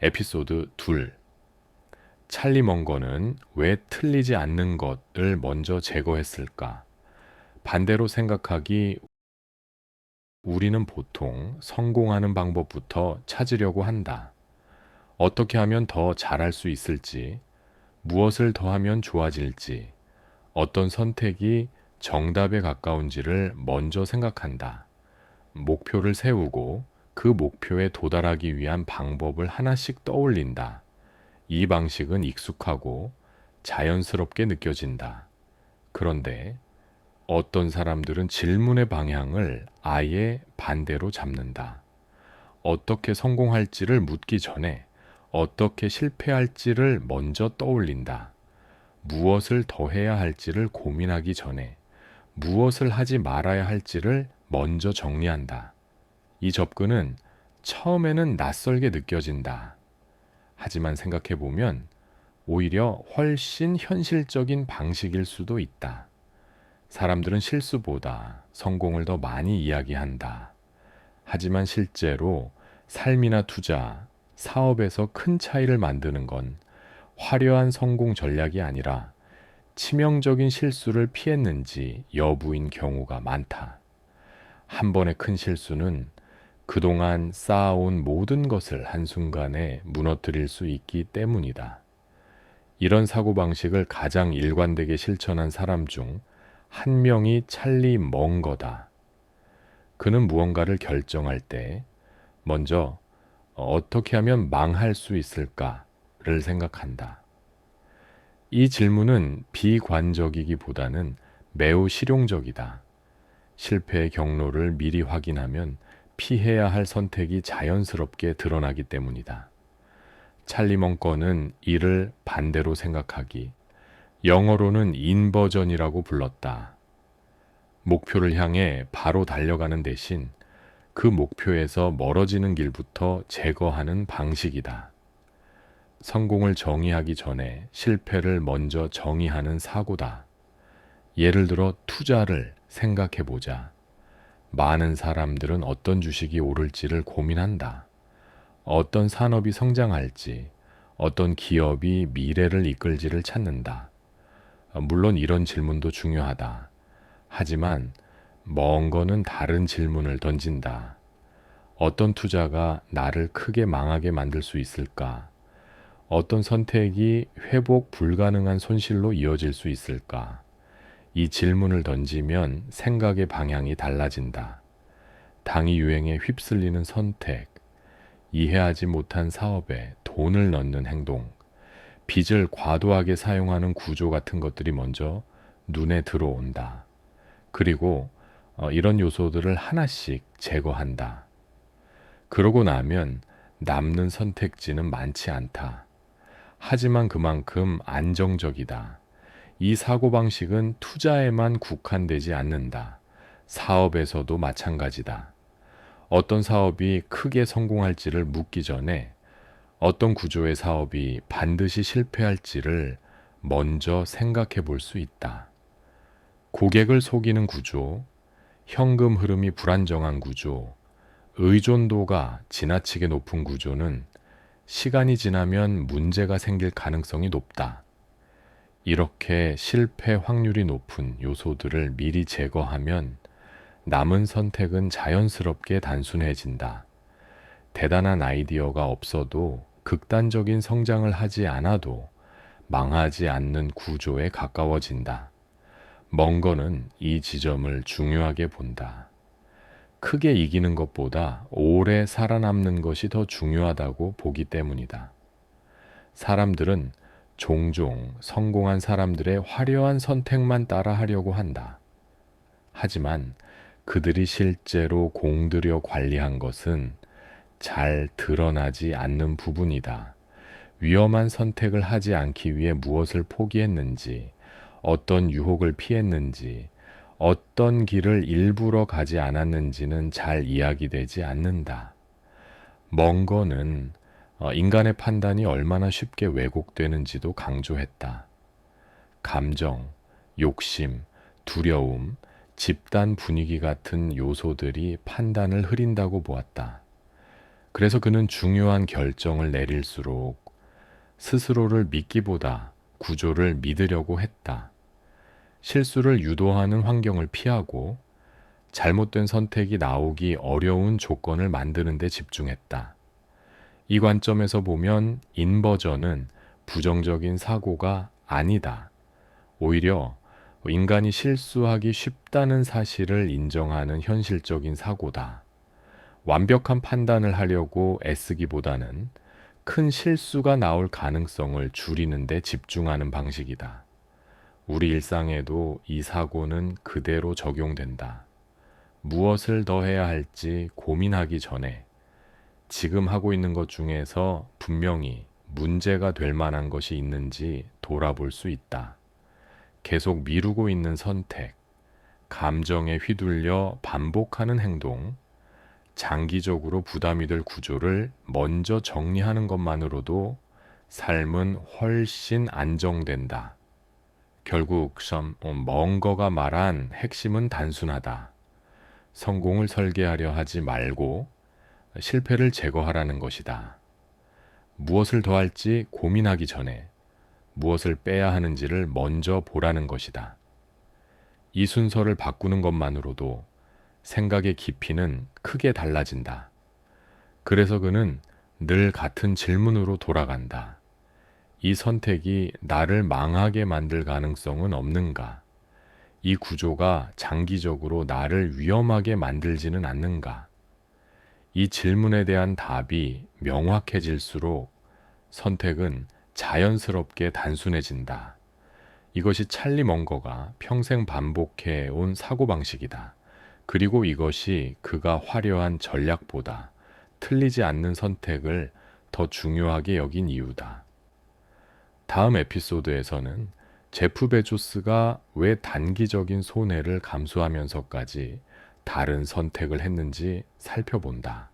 에피소드 2. 찰리 멍거는 왜 틀리지 않는 것을 먼저 제거했을까? 반대로 생각하기, 우리는 보통 성공하는 방법부터 찾으려고 한다. 어떻게 하면 더 잘할 수 있을지, 무엇을 더 하면 좋아질지, 어떤 선택이 정답에 가까운지를 먼저 생각한다. 목표를 세우고 그 목표에 도달하기 위한 방법을 하나씩 떠올린다. 이 방식은 익숙하고 자연스럽게 느껴진다. 그런데 어떤 사람들은 질문의 방향을 아예 반대로 잡는다. 어떻게 성공할지를 묻기 전에 어떻게 실패할지를 먼저 떠올린다. 무엇을 더 해야 할지를 고민하기 전에 무엇을 하지 말아야 할지를 먼저 정리한다. 이 접근은 처음에는 낯설게 느껴진다. 하지만 생각해보면 오히려 훨씬 현실적인 방식일 수도 있다. 사람들은 실수보다 성공을 더 많이 이야기한다. 하지만 실제로 삶이나 투자, 사업에서 큰 차이를 만드는 건 화려한 성공 전략이 아니라 치명적인 실수를 피했는지 여부인 경우가 많다. 한 번의 큰 실수는 그동안 쌓아온 모든 것을 한순간에 무너뜨릴 수 있기 때문이다. 이런 사고방식을 가장 일관되게 실천한 사람 중 한 명이 찰리 멍거다. 그는 무언가를 결정할 때 먼저 어떻게 하면 망할 수 있을까를 생각한다. 이 질문은 비관적이기보다는 매우 실용적이다. 실패의 경로를 미리 확인하면 피해야 할 선택이 자연스럽게 드러나기 때문이다. 찰리 멍거는 이를 반대로 생각하기, 영어로는 인버전이라고 불렀다. 목표를 향해 바로 달려가는 대신 그 목표에서 멀어지는 길부터 제거하는 방식이다. 성공을 정의하기 전에 실패를 먼저 정의하는 사고다. 예를 들어 투자를 생각해 보자. 많은 사람들은 어떤 주식이 오를지를 고민한다. 어떤 산업이 성장할지, 어떤 기업이 미래를 이끌지를 찾는다. 물론 이런 질문도 중요하다. 하지만 멍거는 다른 질문을 던진다. 어떤 투자가 나를 크게 망하게 만들 수 있을까? 어떤 선택이 회복 불가능한 손실로 이어질 수 있을까? 이 질문을 던지면 생각의 방향이 달라진다. 당위 유행에 휩쓸리는 선택, 이해하지 못한 사업에 돈을 넣는 행동, 빚을 과도하게 사용하는 구조 같은 것들이 먼저 눈에 들어온다. 그리고 이런 요소들을 하나씩 제거한다. 그러고 나면 남는 선택지는 많지 않다. 하지만 그만큼 안정적이다. 이 사고방식은 투자에만 국한되지 않는다. 사업에서도 마찬가지다. 어떤 사업이 크게 성공할지를 묻기 전에 어떤 구조의 사업이 반드시 실패할지를 먼저 생각해 볼 수 있다. 고객을 속이는 구조, 현금 흐름이 불안정한 구조, 의존도가 지나치게 높은 구조는 시간이 지나면 문제가 생길 가능성이 높다. 이렇게 실패 확률이 높은 요소들을 미리 제거하면 남은 선택은 자연스럽게 단순해진다. 대단한 아이디어가 없어도 극단적인 성장을 하지 않아도 망하지 않는 구조에 가까워진다. 멍거는 이 지점을 중요하게 본다. 크게 이기는 것보다 오래 살아남는 것이 더 중요하다고 보기 때문이다. 사람들은 종종 성공한 사람들의 화려한 선택만 따라 하려고 한다. 하지만 그들이 실제로 공들여 관리한 것은 잘 드러나지 않는 부분이다. 위험한 선택을 하지 않기 위해 무엇을 포기했는지, 어떤 유혹을 피했는지, 어떤 길을 일부러 가지 않았는지는 잘 이야기되지 않는다. 멍거는 인간의 판단이 얼마나 쉽게 왜곡되는지도 강조했다. 감정, 욕심, 두려움, 집단 분위기 같은 요소들이 판단을 흐린다고 보았다. 그래서 그는 중요한 결정을 내릴수록 스스로를 믿기보다 구조를 믿으려고 했다. 실수를 유도하는 환경을 피하고 잘못된 선택이 나오기 어려운 조건을 만드는 데 집중했다. 이 관점에서 보면 인버전은 부정적인 사고가 아니다. 오히려 인간이 실수하기 쉽다는 사실을 인정하는 현실적인 사고다. 완벽한 판단을 하려고 애쓰기보다는 큰 실수가 나올 가능성을 줄이는 데 집중하는 방식이다. 우리 일상에도 이 사고는 그대로 적용된다. 무엇을 더 해야 할지 고민하기 전에 지금 하고 있는 것 중에서 분명히 문제가 될 만한 것이 있는지 돌아볼 수 있다. 계속 미루고 있는 선택, 감정에 휘둘려 반복하는 행동, 장기적으로 부담이 될 구조를 먼저 정리하는 것만으로도 삶은 훨씬 안정된다. 결국 멍거가 말한 핵심은 단순하다. 성공을 설계하려 하지 말고 실패를 제거하라는 것이다. 무엇을 더 할지 고민하기 전에 무엇을 빼야 하는지를 먼저 보라는 것이다. 이 순서를 바꾸는 것만으로도 생각의 깊이는 크게 달라진다. 그래서 그는 늘 같은 질문으로 돌아간다. 이 선택이 나를 망하게 만들 가능성은 없는가? 이 구조가 장기적으로 나를 위험하게 만들지는 않는가? 이 질문에 대한 답이 명확해질수록 선택은 자연스럽게 단순해진다. 이것이 찰리 멍거가 평생 반복해 온 사고방식이다. 그리고 이것이 그가 화려한 전략보다 틀리지 않는 선택을 더 중요하게 여긴 이유다. 다음 에피소드에서는 제프 베조스가 왜 단기적인 손해를 감수하면서까지 다른 선택을 했는지 살펴본다.